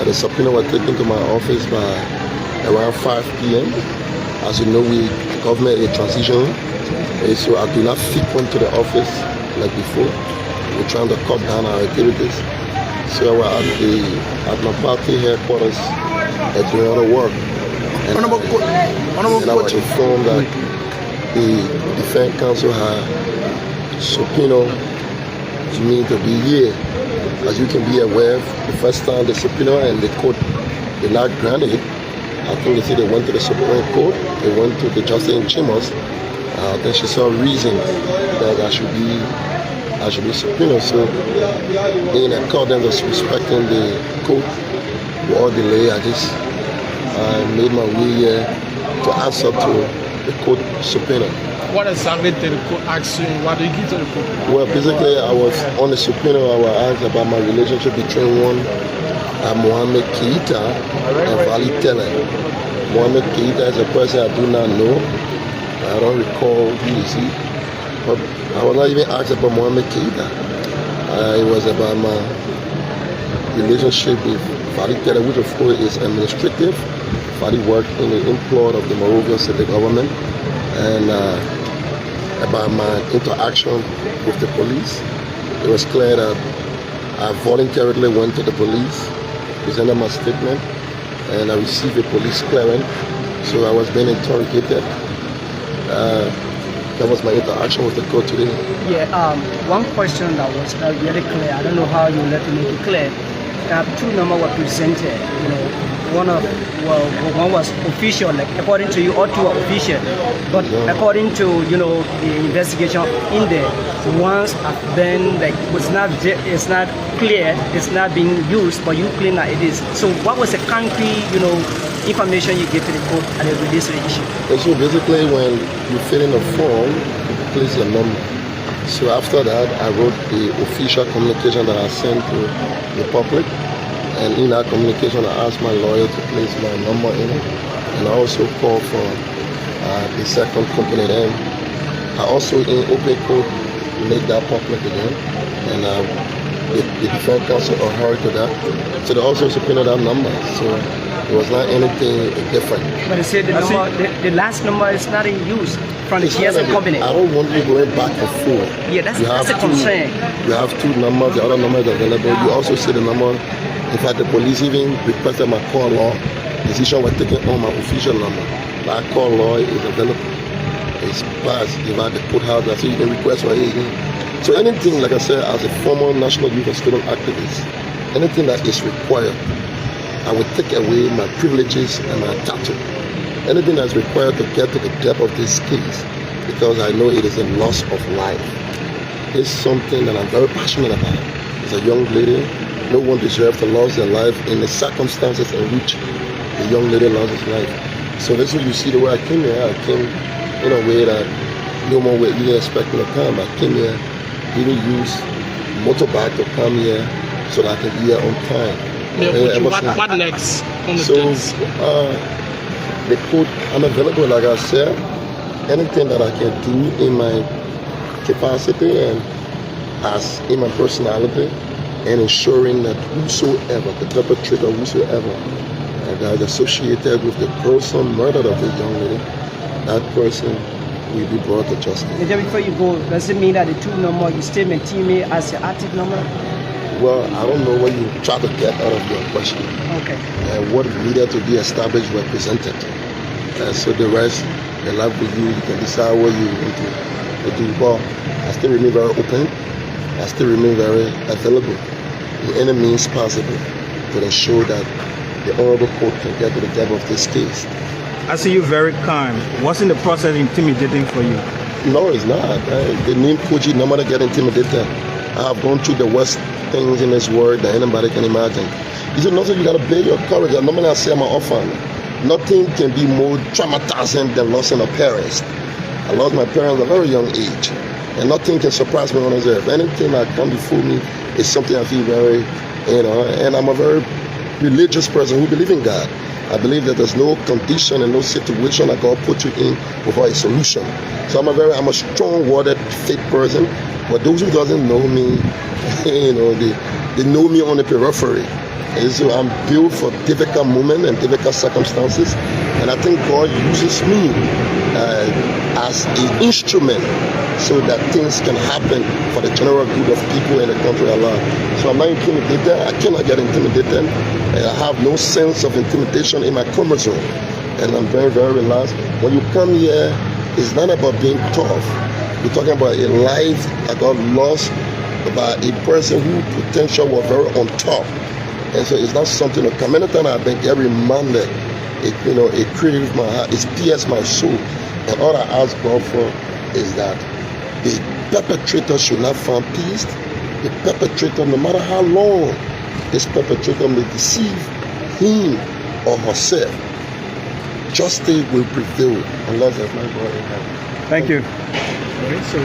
The subpoena was taken to my office by around 5 p.m. As you know, government is transition, so I do not frequent to the office like before. We're trying to cut down our activities. So I was at my party headquarters doing other work. And I was informed that the defense counsel had subpoenaed me to be here. As you can be aware, the first time the subpoena and the court did not grant it, I think they said they went to the Supreme Court, they went to the justice in chambers. Then she saw reason that I should be subpoenaed. So in accordance with respecting the court without delay, I made my way here to answer to the court subpoena. What exactly did the court ask you? What did you give to the court? Well, basically, I was on the subpoena. I was asked about my relationship between Mohamed Keita and Vali Tele. Mohamed Keita is a person I do not know. I don't recall who is he. But I was not even asked about Mohamed Keita. It was about my relationship with Vali Tele, which of course is administrative. Vali worked in the employ of the Moravian city government. And about my interaction with the police, it was clear that I voluntarily went to the police, presented my statement, and I received a police clearance. So I was being interrogated. That was my interaction with the court today. Yeah, one question that was really clear, I don't know how you let me make it clear. Two numbers were presented, one was official, like according to you, all two are official, but according to the investigation in there, ones have been like it's not clear, it's not being used, but you claim that it is. So what was the concrete information you gave to the court and the release of the issue? And so basically, when you fill in a form, you place your number. So after that, I wrote the official communication that I sent to the public. And in that communication, I asked my lawyer to place my number in it. And I also called for the second company then. I also, in open court, made that public again. And the defense counsel adhered to that. So they also subpoenaed that number. So it was not anything different. But they said the last number is not in use from the Jefferson Koijee. I don't want you going back and forth. Yeah, that's a concern. You have two numbers, the other number is available. You also see the number. In fact, the police even requested my call law. Decision was taken on my official number. My call law is available. It's passed. If I could put out that, so you can request for it. So anything, like I said, as a former national youth and student activist, anything that is required, I would take away my privileges and my title. Anything that's required to get to the depth of this case, because I know it is a loss of life. It's something that I'm very passionate about. As a young lady, no one deserves to lose their life in the circumstances in which the young lady lost her life. So this is what you see the way I came here. I came in a way that no one would really expect me to come. I came here, even use motorbike to come here so that I can be here on time. Yeah, what next? The court, I'm available, like I said, anything that I can do in my capacity and as in my personality, and ensuring that whosoever, the perpetrator, whosoever that is associated with the person murdered of this young lady, that person will be brought to justice. And then before you go, does it mean that the two number you still maintain me as your active number? Well, I don't know what you try to get out of your question. Okay. What needed to be established were presented. So the rest, the life with you, you can decide what you want to do. But I still remain very open. I still remain very available in any means possible to ensure that the honorable court can get to the depth of this case. I see you very calm. Wasn't the process intimidating for you? No, it's not. The name Koijee, no matter get intimidated. I have gone through the worst things in this world that anybody can imagine. You said nothing, you gotta build your courage. And normally I say I'm an orphan. Nothing can be more traumatizing than losing a parent. I lost my parents at a very young age. And nothing can surprise me on this earth. Anything that comes before me is something I feel very, and I'm a very religious person who believes in God. I believe that there's no condition and no situation that God put you in without a solution. So I'm a strong-worded faith person. But those who doesn't know me, they know me on the periphery. And so I'm built for difficult moments and difficult circumstances, and I think God uses me as an instrument so that things can happen for the general good of people in the country at large. So I'm not intimidated. I cannot get intimidated. And I have no sense of intimidation in my comfort zone, and I'm very, very relaxed. When you come here, it's not about being tough. We're talking about a life that got lost by a person who potential was very on top. And so it's not something to come. Anytime I think every Monday, it creates my heart, it pierces my soul. And all I ask God for is that the perpetrator should not find peace. The perpetrator, no matter how long this perpetrator may deceive him or herself, justice will prevail unless there's not God in heaven. Thank you. Okay, so